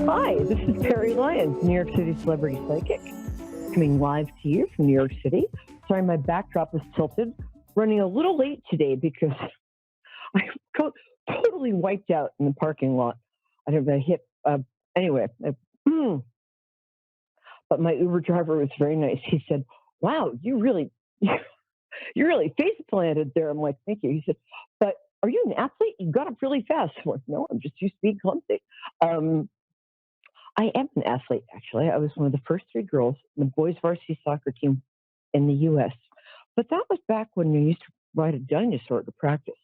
Hi, this is Peri Lyons, New York City celebrity psychic, coming live to you from New York City. Sorry, my backdrop is tilted. Running a little late today because I got totally wiped out in the parking lot. I have a hip. Anyway, but my Uber driver was very nice. He said, "Wow, you really face planted there." I'm like, "Thank you." He said, "But are you an athlete? You got up really fast." I'm like, "No, I'm just used to being clumsy." I am an athlete, actually. I was one of the first three girls in the boys' varsity soccer team in the U.S. But that was back when you used to ride a dinosaur to practice.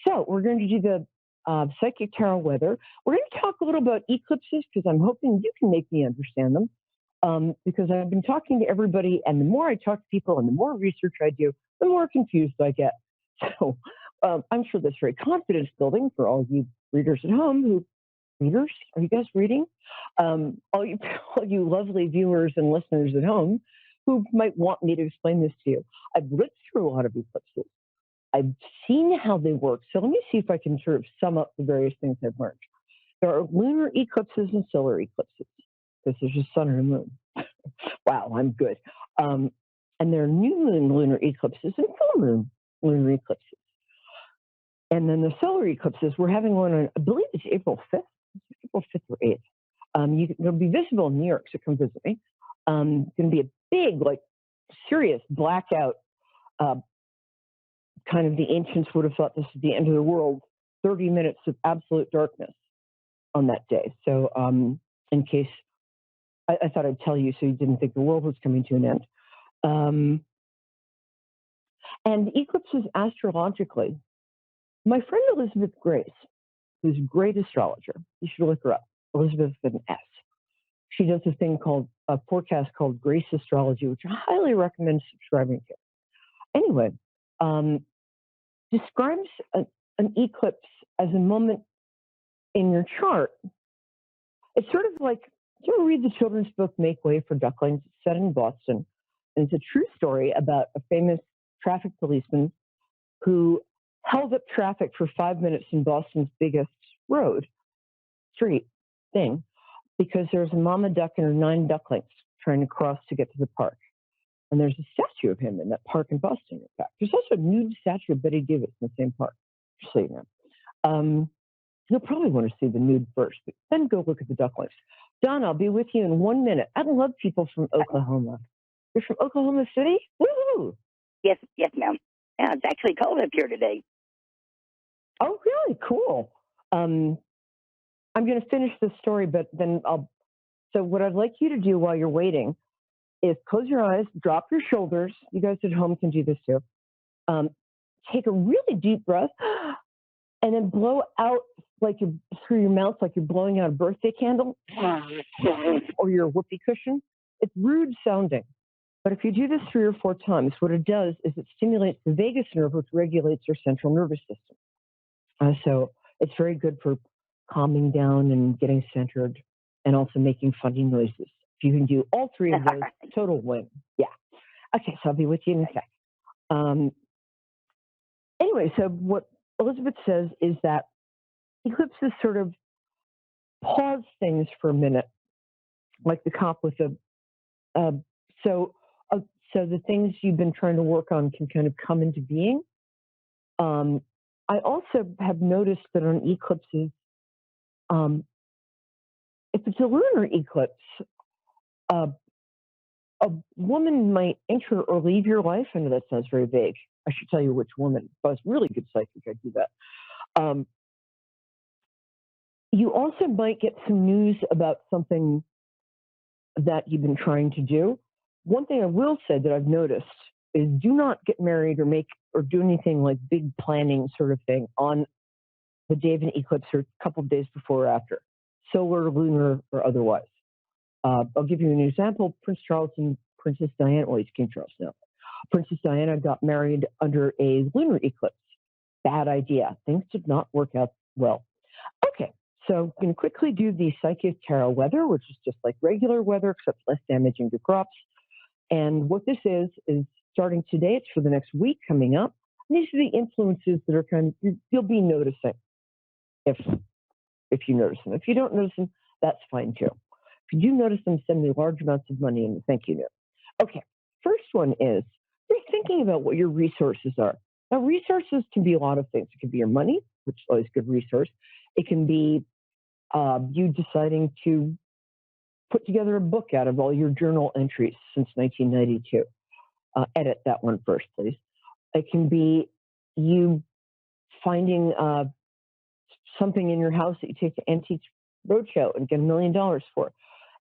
So we're going to do the psychic tarot weather. We're going to talk a little about eclipses because I'm hoping you can make me understand them. Because I've been talking to everybody, and the more I talk to people and the more research I do, the more confused I get. So I'm sure that's very confidence building for all you readers at home who readers? Are you guys reading? All you lovely viewers and listeners at home who might want me to explain this to you. I've lived through a lot of eclipses. I've seen how they work. So let me see if I can sort of sum up the various things I've learned. There are lunar eclipses and solar eclipses because there's a sun and a moon. Wow, I'm good. And there are new moon lunar eclipses and full moon lunar eclipses. And then the solar eclipses, we're having one on, I believe it's April 5th. April 5th or 8th. It'll be visible in New York, so come visit me. It's going to be a big, serious blackout. Kind of the ancients would have thought this is the end of the world. 30 minutes of absolute darkness on that day. So, in case I thought I'd tell you, so you didn't think the world was coming to an end. And eclipses astrologically. My friend Elizabeth Grace, who's a great astrologer, you should look her up. Elizabeth with an S. She does a thing called a forecast called Grace Astrology, which I highly recommend subscribing to. Anyway, describes an eclipse as a moment in your chart. It's sort of like, you ever read the children's book Make Way for Ducklings? It's set in Boston, and it's a true story about a famous traffic policeman who held up traffic for 5 minutes in Boston's biggest street thing, because there's a mama duck and her 9 ducklings trying to cross to get to the park. And there's a statue of him in that park in Boston, in fact. There's also a nude statue of Betty Davis in the same park, just so you know. You'll probably want to see the nude first, but then go look at the ducklings. Don, I'll be with you in 1 minute. I love people from Oklahoma. You're from Oklahoma City? Woo-hoo! Yes, ma'am. Yeah, it's actually cold up here today. Oh, really? Cool. I'm going to finish this story, but then so what I'd like you to do while you're waiting is close your eyes, drop your shoulders. You guys at home can do this too. Take a really deep breath and then blow out through your mouth, like you're blowing out a birthday candle or your whoopee cushion. It's rude sounding. But if you do this 3 or 4 times, what it does is it stimulates the vagus nerve, which regulates your central nervous system. So it's very good for calming down and getting centered and also making funny noises. If you can do all 3 of those, total win. Yeah. Okay, so I'll be with you in a sec. Anyway, so what Elizabeth says is that eclipses sort of pause things for a minute, like the cop with so the things you've been trying to work on can kind of come into being. I also have noticed that on eclipses, if it's a lunar eclipse, a woman might enter or leave your life. I know that sounds very vague. I should tell you which woman. If I was really good psychic, I'd do that. You also might get some news about something that you've been trying to do. One thing I will say that I've noticed is do not get married or do anything like big planning sort of thing on the day of an eclipse or a couple of days before or after, solar, lunar, or otherwise. I'll give you an example. Prince Charles and Princess Diana, well, he's King Charles now. Princess Diana got married under a lunar eclipse. Bad idea. Things did not work out well. Okay, so I'm going to quickly do the psychic tarot weather, which is just like regular weather, except less damaging to crops. And what this is starting today, it's for the next week coming up. And these are the influences that are you'll be noticing if you notice them. If you don't notice them, That's fine too. If you do notice them send me large amounts of money in a thank you note. Okay, first one is you're thinking about what your resources are. Now, resources can be a lot of things. It can be your money, which is always a good resource. It can be you deciding to put together a book out of all your journal entries since 1992. Edit that one first, please. It can be you finding something in your house that you take to Antiques Roadshow and get $1 million for.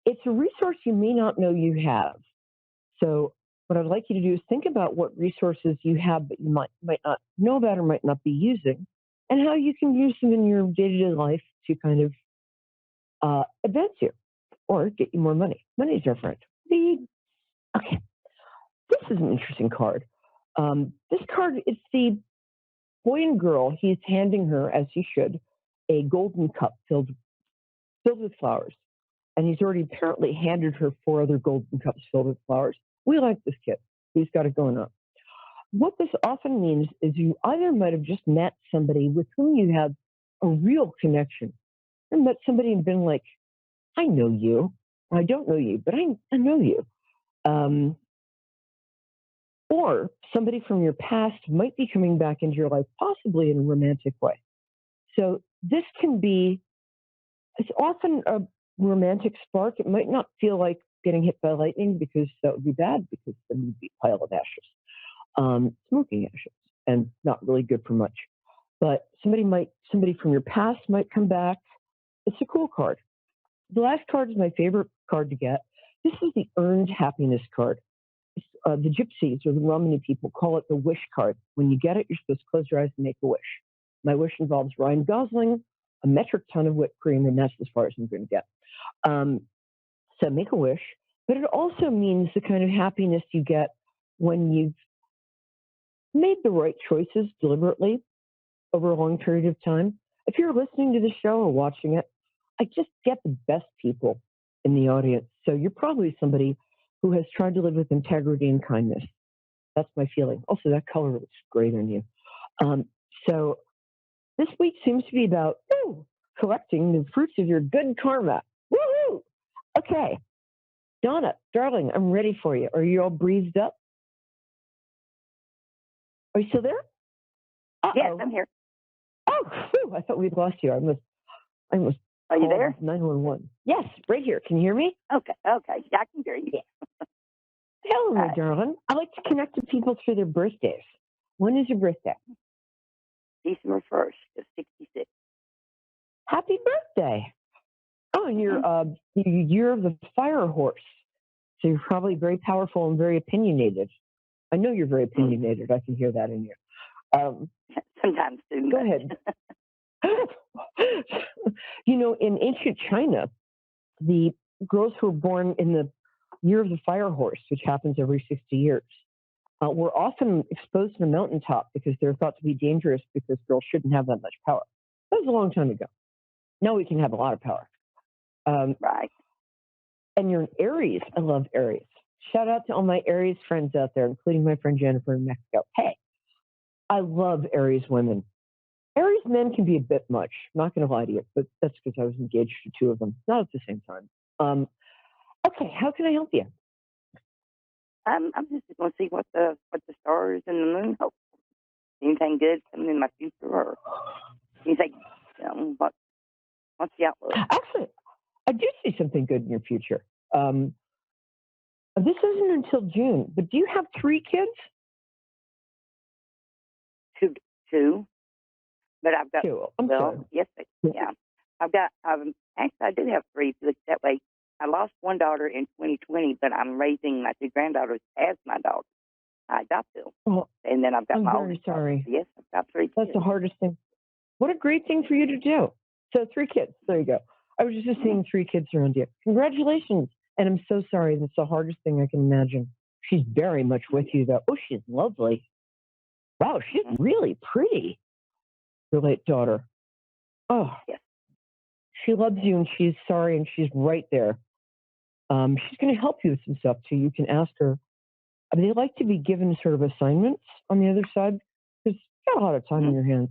It's a resource you may not know you have. So what I'd like you to do is think about what resources you have that you might not know about or might not be using, and how you can use them in your day-to-day life to kind of advance you or get you more money. Money's our friend. Okay, this is an interesting card. This card is the boy and girl. He's handing her, as he should, a golden cup filled with flowers. And he's already apparently handed her 4 other golden cups filled with flowers. We like this kid. He's got it going on. What this often means is you either might have just met somebody with whom you have a real connection, or met somebody and been like, I know you. I don't know you, but I know you. Or somebody from your past might be coming back into your life, possibly in a romantic way. So this can be, it's often a romantic spark. It might not feel like getting hit by lightning, because that would be bad, because then you'd be a pile of ashes, smoking ashes, and not really good for much. But somebody from your past might come back. It's a cool card. The last card is my favorite card to get. This is the earned happiness card. The gypsies or the Romani people call it the wish card. When you get it, you're supposed to close your eyes and make a wish. My wish involves Ryan Gosling, a metric ton of whipped cream, and that's as far as I'm going to get. So make a wish, but it also means the kind of happiness you get when you've made the right choices deliberately over a long period of time. If you're listening to the show or watching it, I just get the best people in the audience. So you're probably somebody who has tried to live with integrity and kindness. That's my feeling. Also, that color looks great on you. So this week seems to be about collecting the fruits of your good karma. Woohoo! Okay. Donna, darling, I'm ready for you. Are you all breathed up? Are you still there? Yes, I'm here. Oh, whew, I thought we'd lost you. I almost Are you there? 911. Yes, right here. Can you hear me? Okay. Yeah, I can hear you. Hello, my darling. I like to connect with people through their birthdays. When is your birthday? December 1st of 66. Happy birthday. Oh, and you're the year of the fire horse. So you're probably very powerful and very opinionated. I know you're very opinionated. I can hear that in you. Sometimes too. Go ahead. In ancient China, the girls who were born in the year of the fire horse, which happens every 60 years, were often exposed to the mountaintop because they're thought to be dangerous, because girls shouldn't have that much power. That was a long time ago. Now we can have a lot of power. Right. And you're an Aries. I love Aries. Shout out to all my Aries friends out there, including my friend Jennifer in Mexico. Hey, I love Aries women. Aries men can be a bit much. I'm not going to lie to you, but that's because I was engaged to 2 of them, not at the same time. Okay, how can I help you? I'm just going to see what the stars and the moon hope. Anything good coming in my future, or anything? What's the outlook? Actually, I do see something good in your future. This isn't until June, but do you have 3 kids? Two. But I've got 2. I'm sorry. Yes, yeah. Actually, I do have 3. That way, I lost one daughter in 2020, but I'm raising my 2 granddaughters as my daughters. I adopted them. Oh, And then I've got I'm my very sorry. Daughter. Yes, I've got 3 kids. That's the hardest thing. What a great thing for you to do. So 3 kids. There you go. I was just seeing 3 kids around you. Congratulations. And I'm so sorry. That's the hardest thing I can imagine. She's very much with you, though. Oh, she's lovely. Wow, she's really pretty. Your late daughter. Oh, yes. She loves you, and she's sorry, and she's right there. She's going to help you with some stuff, too. You can ask her. They like to be given sort of assignments on the other side, because you've got a lot of time on your hands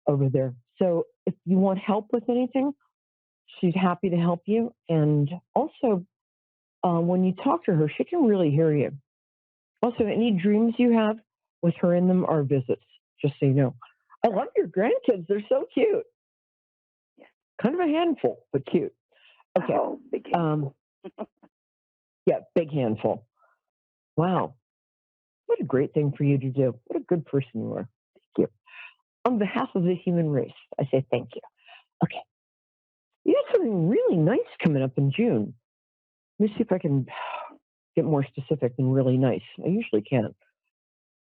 over there. So if you want help with anything, She's happy to help you. And also, when you talk to her, she can really hear you. Also, any dreams you have with her in them are visits, just so you know. I love your grandkids. They're so cute. Yeah. Kind of a handful, but cute. Okay. Oh, big Um, yeah, big handful. Wow. What a great thing for you to do. What a good person you are. Thank you. On behalf of the human race, I say thank you. Okay. You have something really nice coming up in June. Let me see if I can get more specific than really nice. I usually can.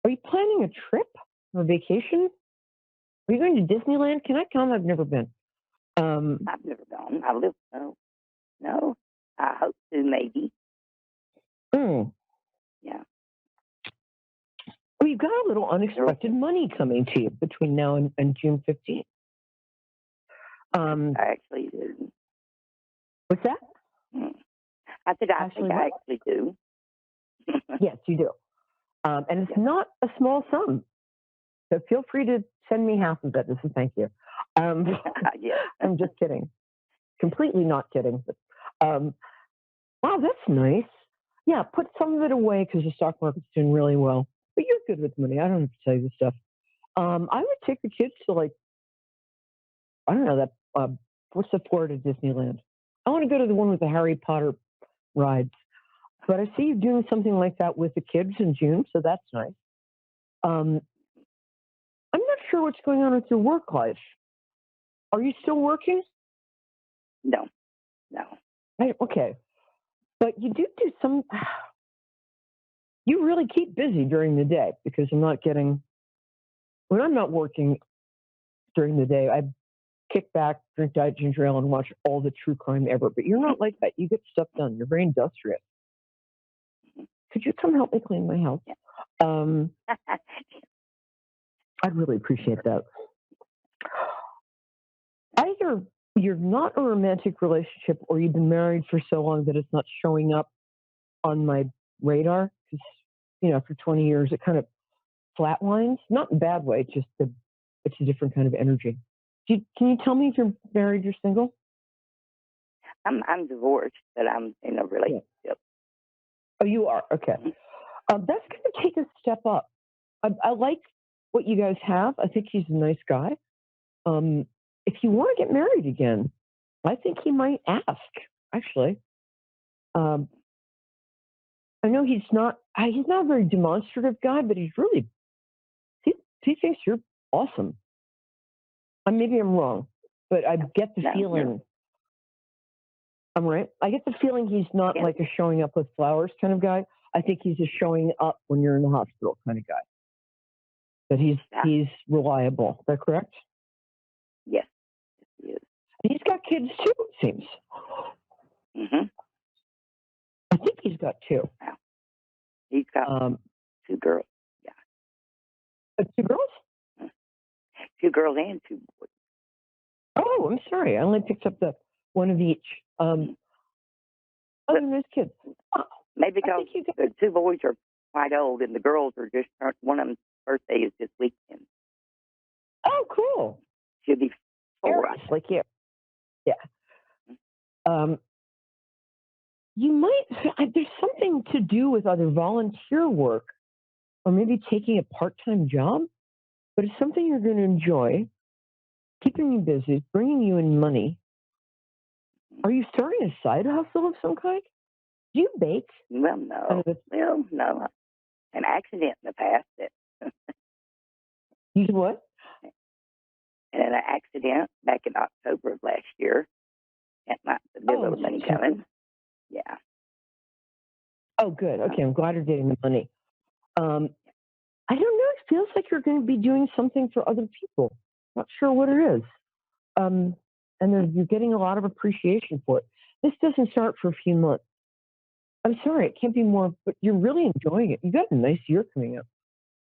Are you planning a trip or a vacation? Are you going to Disneyland? Can I come? I've never been. I've never gone. I live no. I hope to maybe. mm, Yeah. well, you've got a little There unexpected money coming to you between now and June 15th. I actually do. What's that? Hmm. I said I Actually, think I what? actually do. Yes, you do. And it's Yeah. not a small sum. So feel free to send me half of it as a thank you. Yes. I'm just kidding. Completely not kidding. But, wow, that's nice. Yeah, put some of it away because the stock market's doing really well. But you're good with money. I don't have to tell you this stuff. I would take the kids to like, I don't know that. What's the port at Disneyland? I want to go to the one with the Harry Potter rides. But I see you doing something like that with the kids in June, so that's nice. Um, I'm not sure what's going on with your work life. Are you still working? No. No. Okay, but you do some. You really keep busy during the day because I'm not getting. When I'm not working during the day, I kick back, drink Diet Ginger Ale, and watch all the true crime ever. But you're not like that. You get stuff done. You're very industrious. Could you come help me clean my house? Yeah. I'd really appreciate that. Either you're not a romantic relationship or you've been married for so long that it's not showing up on my radar. Because, after 20 years, it kind of flatlines. Not in a bad way, just it's a different kind of energy. Can you tell me if you're married or single? I'm divorced, but I'm in a Yeah. relationship. Oh, you are? Okay. That's going to take a step up. I like what you guys have. I think he's a nice guy. If you want to get married again, I think he might ask, actually. Um, I know he's not a very demonstrative guy, but he thinks you're awesome. Maybe I'm wrong, but I get the No, feeling I'm right. I get the feeling he's not yeah, like a showing up with flowers kind of guy. I think he's a showing up when you're in the hospital kind of guy. But yeah, he's reliable. Is that correct? yes, he is. And he's got kids too, it seems. Mm-hmm. I think he's got two. Wow. He's got Um, two girls. Yeah, two girls? Mm. Two girls and two boys. Oh, I'm sorry. I only picked up the one of each. Mm. Oh, But they're nice kids. maybe I because think you got. the two boys are quite old and the girls are just one of them's birthday is this weekend. Oh, cool. She'll be 4. Aries, like you. Yeah. Um, you might. There's something to do with either volunteer work or maybe taking a part-time job, but it's something you're going to enjoy, keeping you busy, bringing you in money. Are you starting a side hustle of some kind? Do you bake? Well, Kind no. of Well, no. An accident in the past that you do what? and an accident back in October of last year. That might be a Oh, little money coming. Yeah. oh, good. Okay, I'm glad you're getting the money. I don't know. It feels like you're going to be doing something for other people. Not sure what it is. And you're getting a lot of appreciation for it. This doesn't start for a few months. I'm sorry, it can't be more, but you're really enjoying it. You got a nice year coming up.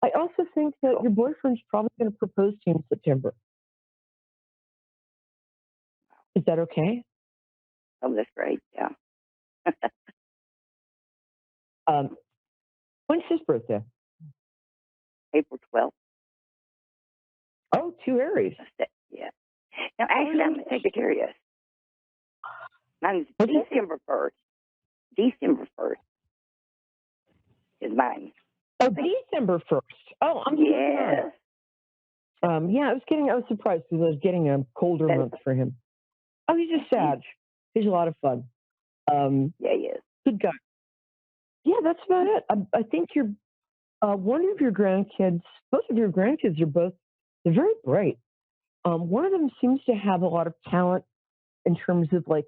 I also think that Cool. your boyfriend's probably going to propose to you in September. Is that okay? Oh, that's great. Yeah. Um, when's his birthday? April 12th. Oh, two Aries. Yeah. Now, actually, I'm going to take a curious. Mine's What's that? December 1st. December 1st is mine. Oh, December 1st. Oh, I'm so sorry. Yes. Yeah, I was surprised because I was getting a colder month for him. Oh, he's a Sag. He's a lot of fun. Yeah, he is. Good guy. Yeah, that's about it. I think one of your grandkids, both of your grandkids they're very bright. One of them seems to have a lot of talent in terms of like,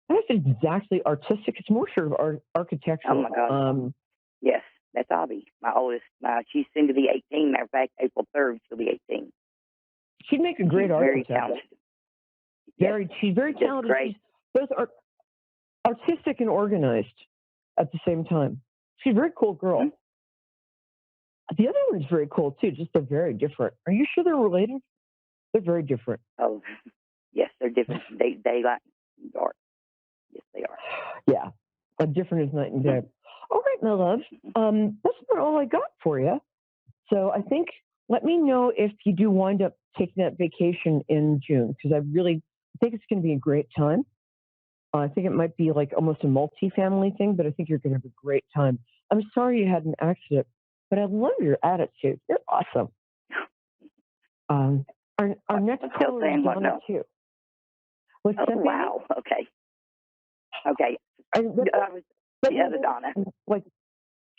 I don't know if it's exactly artistic. It's more sort of Oh, architectural. my God. Yes, that's Abby, my oldest. She's soon to be 18. Matter of fact, April 3rd, she'll be 18. She'd make a great She's very architect. talented. Yes, She's very she does talented. great. She's both artistic and organized at the same time. She's a very cool girl. Mm-hmm. The other one's very cool too, just they're very different. Are you sure they're related? They're very different. Oh, yes, they're different. They like dark. Yes, they are. Yeah, different as night and day. All right, my love. That's about all I got for you. So I think let me know if you do wind up taking that vacation in June because I think it's going to be a great time. I think it might be like almost a multi-family thing, but I think you're going to have a great time. I'm sorry you had an accident, but I love your attitude. You're awesome. Our next caller is Donna too. What's that, wow. baby? Okay. The other Donna.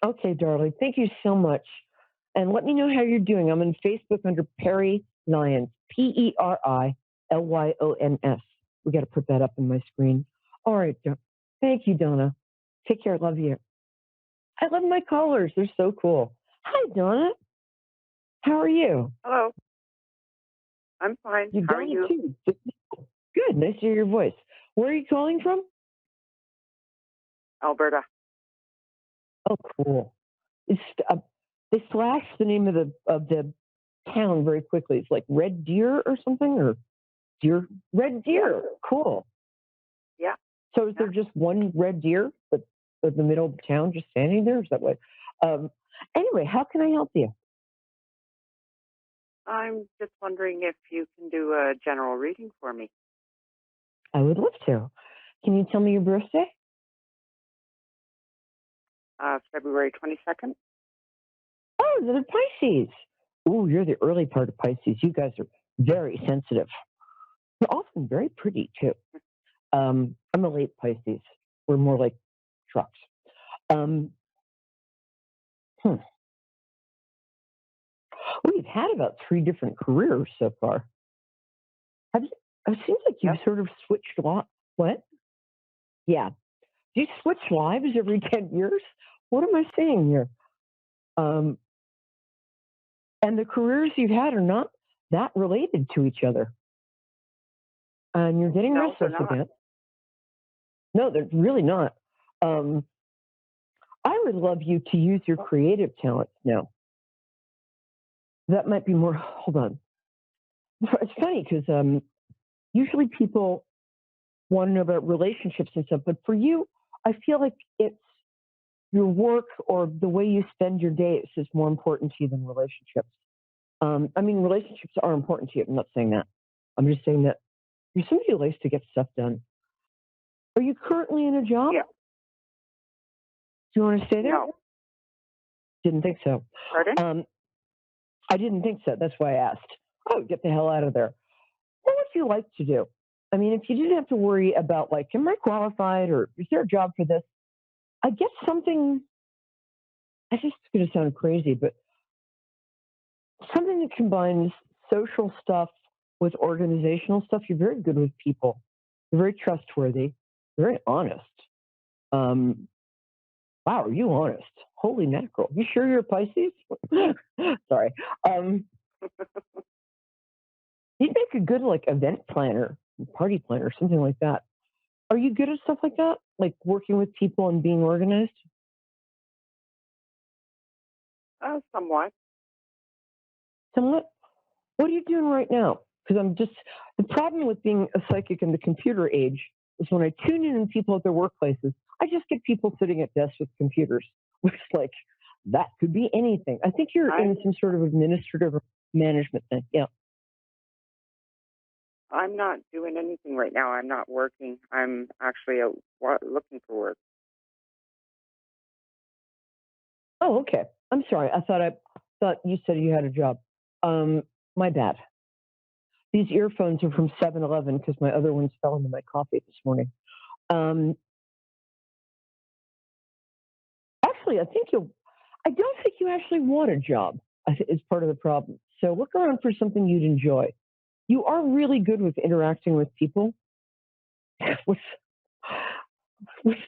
Okay, darling. Thank you so much. And let me know how you're doing. I'm on Facebook under Peri Lyons, PeriLyons. We got to put that up on my screen. All right. Thank you, Donna. Take care. Love you. I love my callers. They're so cool. Hi, Donna. How are you? Hello. I'm fine. How are you? Too. Good. Nice to hear your voice. Where are you calling from? Alberta. Oh, cool. They slashed the name of the town very quickly. It's like Red Deer or something, or Red Deer. Yeah. Cool. Yeah. So is there just one red deer but in the middle of the town just standing there? Is that way? Anyway, how can I help you? I'm just wondering if you can do a general reading for me. I would love to. Can you tell me your birthday? February 22nd. Oh, the Pisces. Oh, you're the early part of Pisces. You guys are very sensitive. You're often very pretty too. I'm a late Pisces. We're more like trucks. We've had about 3 different careers so far. It seems like you've sort of switched lives. What? Yeah. Do you switch lives every 10 years? What am I saying here? And the careers you've had are not that related to each other. And you're getting restless again. No, they're really not. I would love you to use your creative talents now. That might be more, hold on. It's funny because usually people want to know about relationships and stuff, but for you, I feel like it's your work or the way you spend your days is more important to you than relationships. I mean, relationships are important to you. I'm not saying that. I'm just saying that you're somebody who likes to get stuff done. Are you currently in a job? Yeah. Do you want to stay there? No. Didn't think so. Pardon? I didn't think so. That's why I asked. Oh, get the hell out of there. What would you like to do? I mean, if you didn't have to worry about, like, am I qualified or is there a job for this? I guess something, I just going to sound crazy, but something that combines social stuff with organizational stuff. You're very good with people. You're very trustworthy. You're very honest. Wow, are you honest? Holy mackerel. You sure you're a Pisces? Sorry. You'd make a good, like, event planner, party planner, something like that. Are you good at stuff like that? Like working with people and being organized? Somewhat. Somewhat? What are you doing right now? Because the problem with being a psychic in the computer age is when I tune in on people at their workplaces, I just get people sitting at desks with computers, which is like, that could be anything. I think you're in some sort of administrative or management thing. Yeah. I'm not doing anything right now. I'm not working. I'm actually looking for work. Oh, okay. I'm sorry. I thought you said you had a job. My bad. These earphones are from 7-Eleven because my other ones fell into my coffee this morning. Um, actually, I don't think you actually want a job. Is part of the problem. So look around for something you'd enjoy. You are really good with interacting with people. what's, what's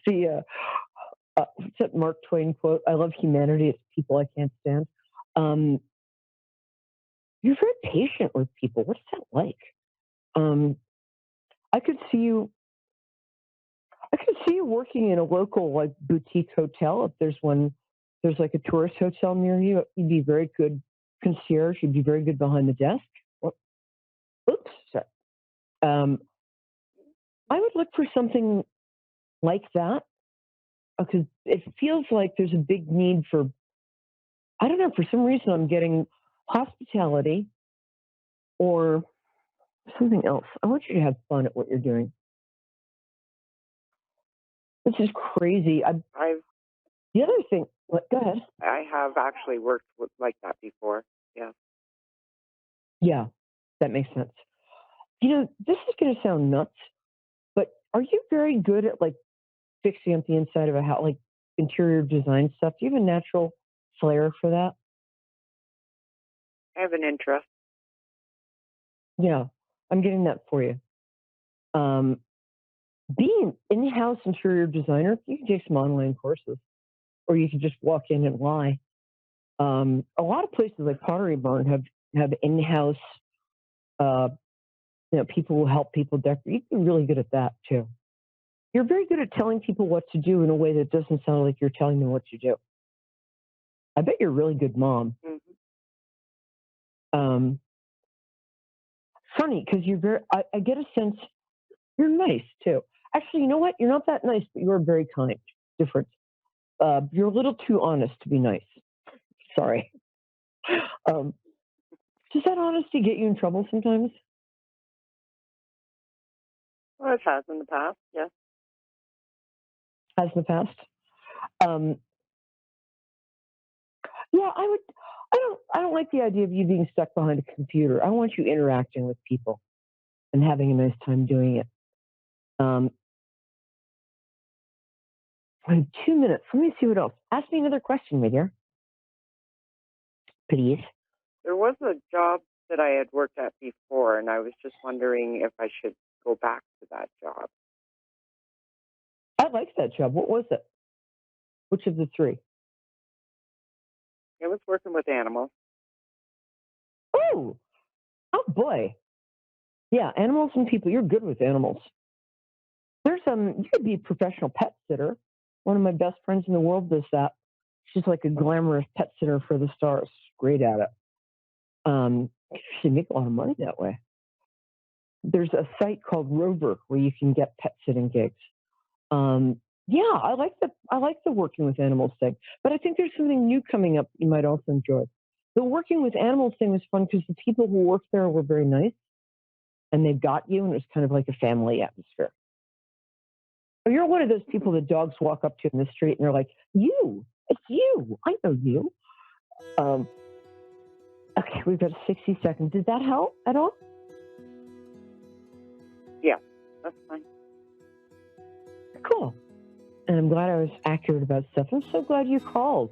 what's that Mark Twain quote? I love humanity. It's people I can't stand. Um, you're very patient with people. What's that like? Um, I could see you. I could see you working in a local like boutique hotel if there's one. There's like a tourist hotel near you. You'd be very good concierge. You'd be very good behind the desk. Oops. Sorry. Um, I would look for something like that because it feels like there's a big need for. I don't know. For some reason, I'm getting hospitality or something else. I want you to have fun at what you're doing. This is crazy. The other thing. Go ahead. I have actually worked like that before. Yeah. Yeah, that makes sense. This is going to sound nuts, but are you very good at like fixing up the inside of a house, like interior design stuff? Do you have a natural flair for that? I have an interest. Yeah, I'm getting that for you. Being in-house interior designer, you can take some online courses, or you can just walk in and lie. A lot of places like Pottery Barn have in-house, people who help people decorate. You can be really good at that too. You're very good at telling people what to do in a way that doesn't sound like you're telling them what to do. I bet you're a really good mom. Mm-hmm. Funny, because you're very, I get a sense you're nice too. Actually, you know what? You're not that nice, but you're very kind. Different. You're a little too honest to be nice. Sorry. Does that honesty get you in trouble sometimes? Well, it has in the past, yes. Has in the past? Yeah, I don't like the idea of you being stuck behind a computer. I want you interacting with people and having a nice time doing it. In 2 minutes. Let me see what else. Ask me another question, my dear. Please. There was a job that I had worked at before, and I was just wondering if I should go back to that job. I liked that job. What was it? Which of the three? It was working with animals. Oh boy. Yeah, animals and people. You're good with animals. You could be a professional pet sitter. One of my best friends in the world does that. She's like a glamorous pet sitter for the stars. Great at it. She make a lot of money that way. There's a site called Rover where you can get pet sitting gigs. Yeah, I like the working with animals thing, but I think there's something new coming up you might also enjoy. The working with animals thing was fun because the people who worked there were very nice, and they got you, and it was kind of like a family atmosphere. So you're one of those people that dogs walk up to in the street and they're like, "You, it's you. I know you." Okay, we've got 60 seconds. Did that help at all? Yeah, that's fine. Cool. And I'm glad I was accurate about stuff. I'm so glad you called.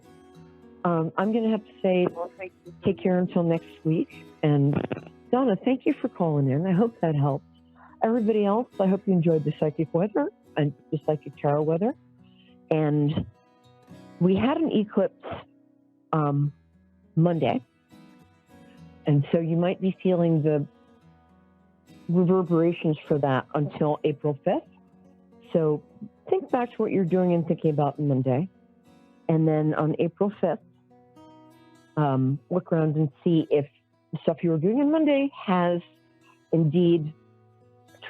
I'm going to have to say, take care until next week. And Donna, thank you for calling in. I hope that helped. Everybody else, I hope you enjoyed the psychic weather and the psychic tarot weather. And we had an eclipse Monday. And so you might be feeling the reverberations for that until April 5th. So think back to what you're doing and thinking about Monday. And then on April 5th, look around and see if the stuff you were doing on Monday has indeed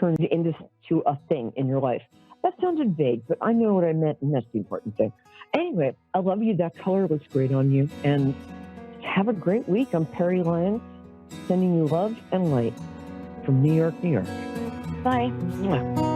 turned into a thing in your life. That sounded vague, but I know what I meant, and that's the important thing. Anyway, I love you. That color looks great on you. And have a great week. I'm Peri Lyons, sending you love and light. from New York, New York. Bye. Mwah.